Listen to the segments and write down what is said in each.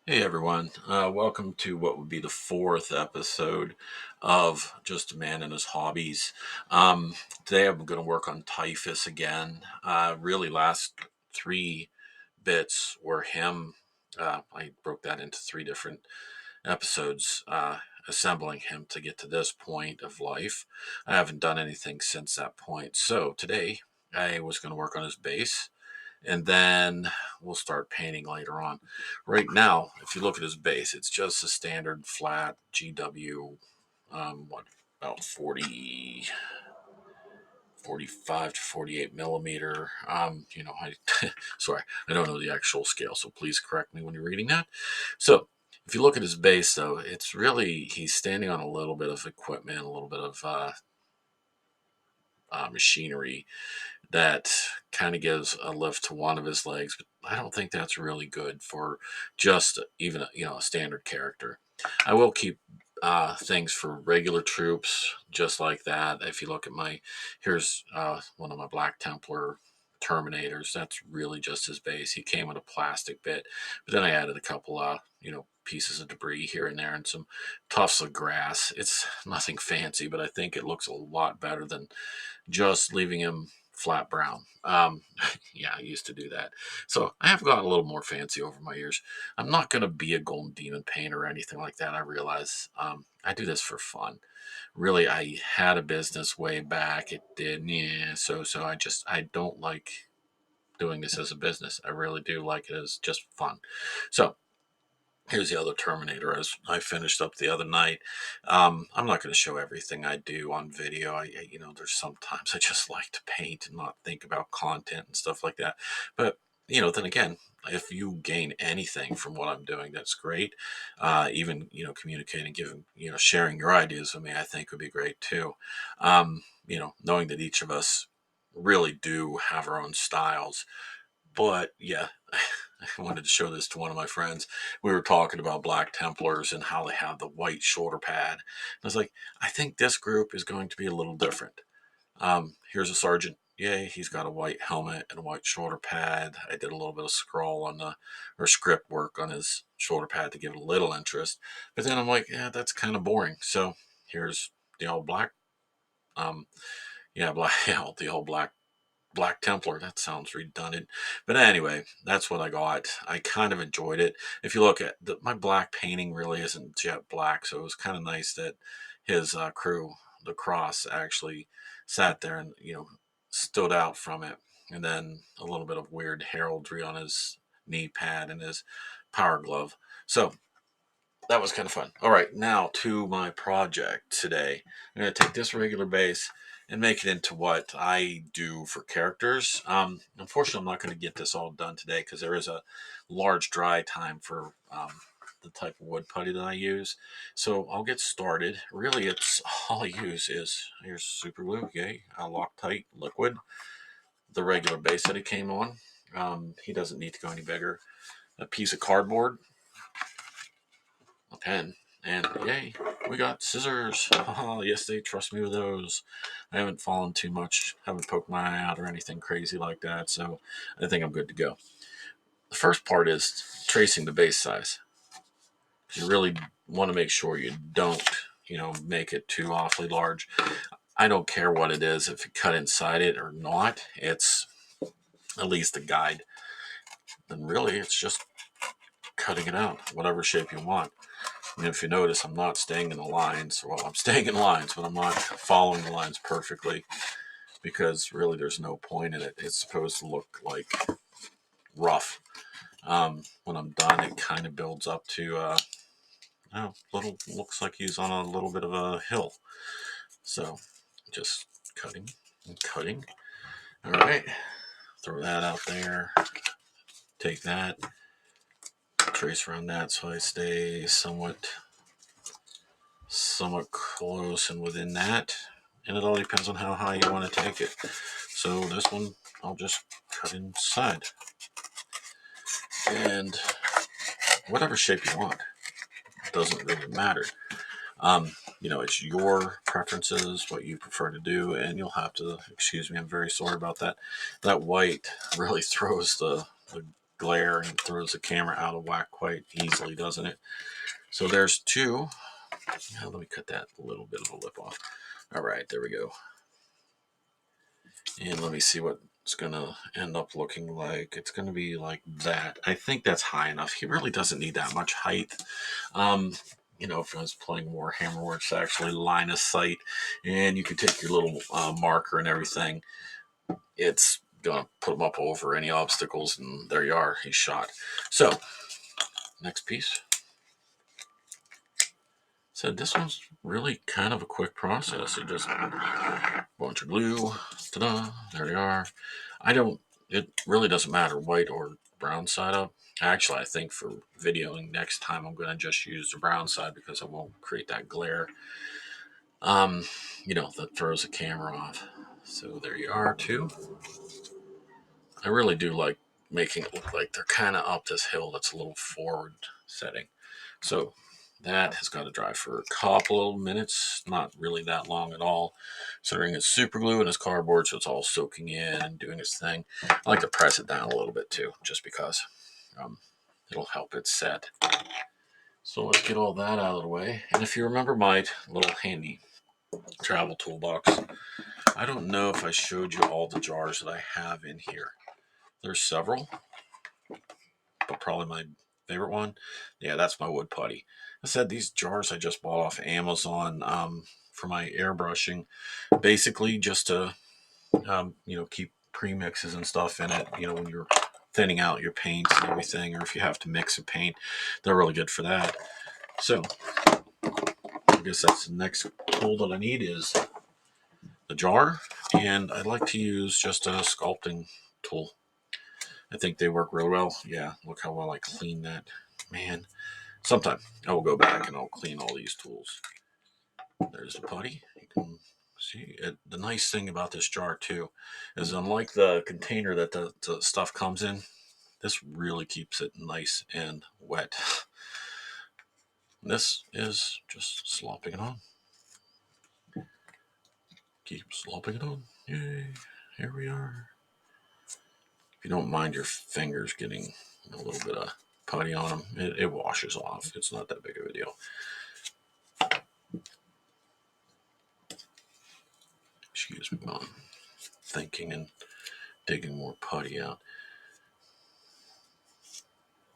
Hey everyone, welcome to what would be the fourth episode of Just a Man and His Hobbies. Today I'm going to work on Typhus again. Really, last three bits were him. I broke that into three different episodes, assembling him to get to this point of life. I haven't done anything since that point. So today I was going to work on his base and then we'll start painting later on. Right now, if you look at his base, it's just a standard flat GW, what, about 45 to 48 millimeter. Sorry, I don't know the actual scale, so please correct me when you're reading that. So if you look at his base, though, it's really, he's standing on a little bit of equipment, a little bit of machinery that kind of gives a lift to one of his legs, but I don't think that's really good for just even a standard character. I will keep things for regular troops just like that. If you look at here's one of my Black Templar Terminators. That's really just his base. He came with a plastic bit, but then I added a couple pieces of debris here and there and some tufts of grass. It's nothing fancy, but I think it looks a lot better than just leaving him flat brown. Yeah, I used to do that. So I have gotten a little more fancy over my years. I'm not going to be a Golden Demon painter or anything like that. I realize I do this for fun. Really, I had a business way back. It did, yeah. So I don't like doing this as a business. I really do like it as just fun. So here's the other Terminator as I finished up the other night. I'm not going to show everything I do on video. There's sometimes I just like to paint and not think about content and stuff like that. But, then again, if you gain anything from what I'm doing, that's great. Even, communicating, giving, sharing your ideas with me, I think would be great too. Knowing that each of us really do have our own styles. But yeah, I wanted to show this to one of my friends. We were talking about Black Templars and how they have the white shoulder pad. I was like, I think this group is going to be a little different. Here's a sergeant. Yay, he's got a white helmet and a white shoulder pad. I did a little bit of scroll or script work on his shoulder pad to give it a little interest. But then I'm like, yeah, that's kind of boring. So here's the old black, um, yeah, black, yeah, the old Black Templar. That sounds redundant. But anyway, that's what I got. I kind of enjoyed it. If you look at my black painting really isn't jet black, so it was kind of nice that his crew, the cross, actually sat there and, stood out from it. And then a little bit of weird heraldry on his knee pad and his power glove. So that was kind of fun. All right, now to my project today. I'm going to take this regular base and make it into what I do for characters. Unfortunately, I'm not going to get this all done today because there is a large dry time for the type of wood putty that I use. So I'll get started. Really, it's all I use is here's super glue, yay, a Loctite liquid, the regular base that it came on. He doesn't need to go any bigger. A piece of cardboard, a pen, and yay, we got scissors. Oh, yes, they trust me with those. I haven't fallen too much, haven't poked my eye out or anything crazy like that, so I think I'm good to go. The first part is tracing the base size. You really want to make sure you don't, make it too awfully large. I don't care what it is, if you cut inside it or not, it's at least a guide. And really, it's just cutting it out, whatever shape you want. And if you notice, I'm not staying in the lines. Well, I'm staying in lines, but I'm not following the lines perfectly because really there's no point in it. It's supposed to look like rough. When I'm done, it kind of builds up to looks like he's on a little bit of a hill. So just cutting and cutting. All right, throw that out there. Take that, trace around that so I stay somewhat close and within that, and it all depends on how high you want to take it. So this one I'll just cut inside, and whatever shape you want, it doesn't really matter. It's your preferences, what you prefer to do, and you'll have to excuse me, I'm very sorry about that. That white really throws the glare and throws the camera out of whack quite easily, doesn't it? So there's two. Now, let me cut that little bit of a lip off. All right, there we go. And let me see what it's going to end up looking like. It's going to be like that. I think that's high enough. He really doesn't need that much height. If I was playing Warhammer where it's actually line of sight and you can take your little marker and everything, it's going to put him up over any obstacles, and there you are. He's shot. So, next piece. So this one's really kind of a quick process. You just bunch of glue, ta-da, there they are. It really doesn't matter white or brown side up. Actually, I think for videoing next time, I'm going to just use the brown side because I won't create that glare, that throws the camera off. So there you are, too. I really do like making it look like they're kind of up this hill that's a little forward setting. So that has got to dry for a couple of minutes, not really that long at all, considering it's super glue and it's cardboard, so it's all soaking in and doing its thing. I like to press it down a little bit too, just because it'll help it set. So let's get all that out of the way. And if you remember my little handy travel toolbox, I don't know if I showed you all the jars that I have in here. There's several, but probably my favorite one, yeah, that's my wood putty. I said these jars I just bought off Amazon for my airbrushing, basically just to keep premixes and stuff in it. When you're thinning out your paints and everything, or if you have to mix a paint, they're really good for that. So I guess that's the next tool that I need is the jar, and I like to use just a sculpting tool. I think they work real well. Yeah, look how well I clean that. Man, sometime I will go back and I'll clean all these tools. There's the putty. You can see it. The nice thing about this jar too is unlike the container that the stuff comes in, this really keeps it nice and wet. This is just slopping it on. Keep slopping it on. Yay. Here we are. If you don't mind your fingers getting a little bit of putty on them, it washes off. It's not that big of a deal. Excuse me while I'm thinking and digging more putty out.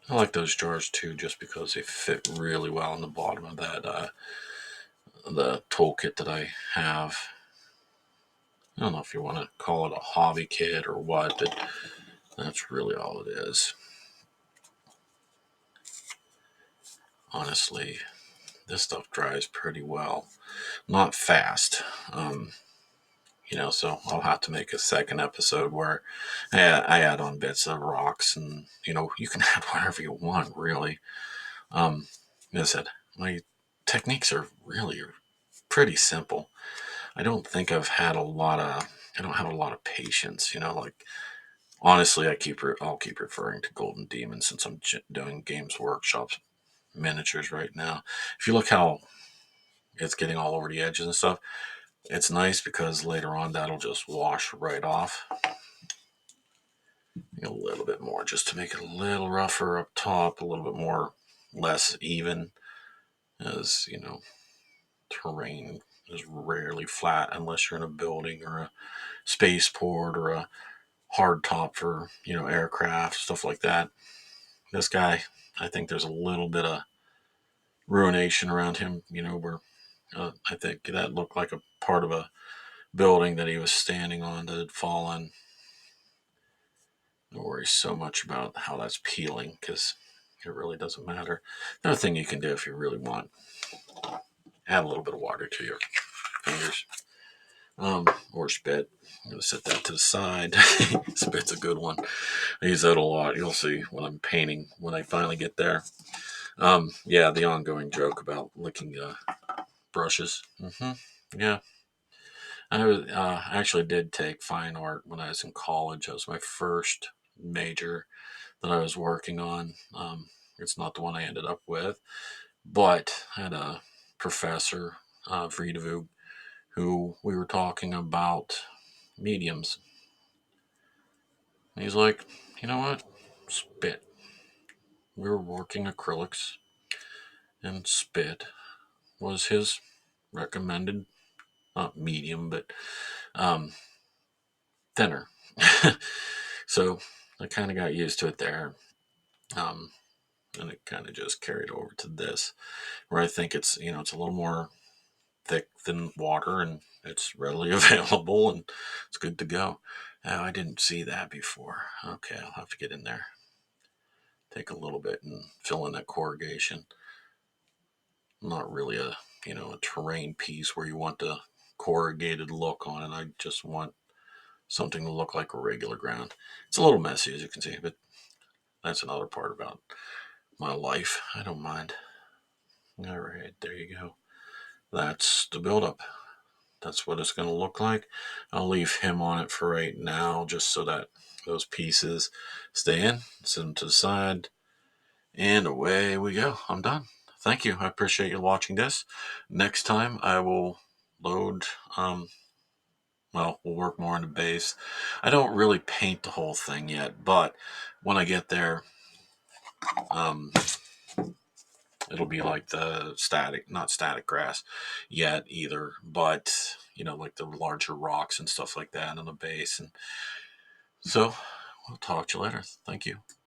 I like those jars too, just because they fit really well in the bottom of that the toolkit that I have. I don't know if you want to call it a hobby kit or what, but that's really all it is. Honestly, this stuff dries pretty well, not fast. So I'll have to make a second episode where I add on bits of rocks, and you can add whatever you want, really. As I said, my techniques are really pretty simple. I don't think I've had a lot of. I don't have a lot of patience. Like honestly, I'll keep referring to Golden Demon since I'm doing Games Workshop's miniatures right now. If you look how it's getting all over the edges and stuff, it's nice because later on that'll just wash right off. A little bit more just to make it a little rougher up top, a little bit more less even, as terrain is rarely flat unless you're in a building or a spaceport or a hard top for aircraft, stuff like that. This guy, I think there's a little bit of ruination around him, where I think that looked like a part of a building that he was standing on that had fallen. Don't worry so much about how that's peeling because it really doesn't matter. Another thing you can do if you really want, add a little bit of water to your fingers. Or spit. I'm going to set that to the side. Spit's a good one. I use that a lot. You'll see when I'm painting when I finally get there. The ongoing joke about licking brushes. Yeah. I actually did take fine art when I was in college. That was my first major that I was working on. It's not the one I ended up with, but I had a professor, Vridevu, who we were talking about mediums. And he's like, you know what? spit. We were working acrylics, and spit was his recommended, not medium, but um, thinner. So I kind of got used to it there. Um, and it kind of just carried over to this, where I think it's, it's a little more thick than water, and it's readily available, and it's good to go. Now, I didn't see that before. Okay, I'll have to get in there, take a little bit and fill in that corrugation. Not really a terrain piece where you want the corrugated look on it. I just want something to look like a regular ground. It's a little messy, as you can see, but that's another part about my life. I don't mind. All right, there you go. That's the buildup. That's what it's going to look like. I'll leave him on it for right now, just so that those pieces stay in. Set them to the side, and away we go. I'm done. Thank you. I appreciate you watching this. Next time I will load. We'll work more on the base. I don't really paint the whole thing yet, but when I get there, um, it'll be like the not static grass yet either, but like the larger rocks and stuff like that on the base. And so we'll talk to you later. Thank you.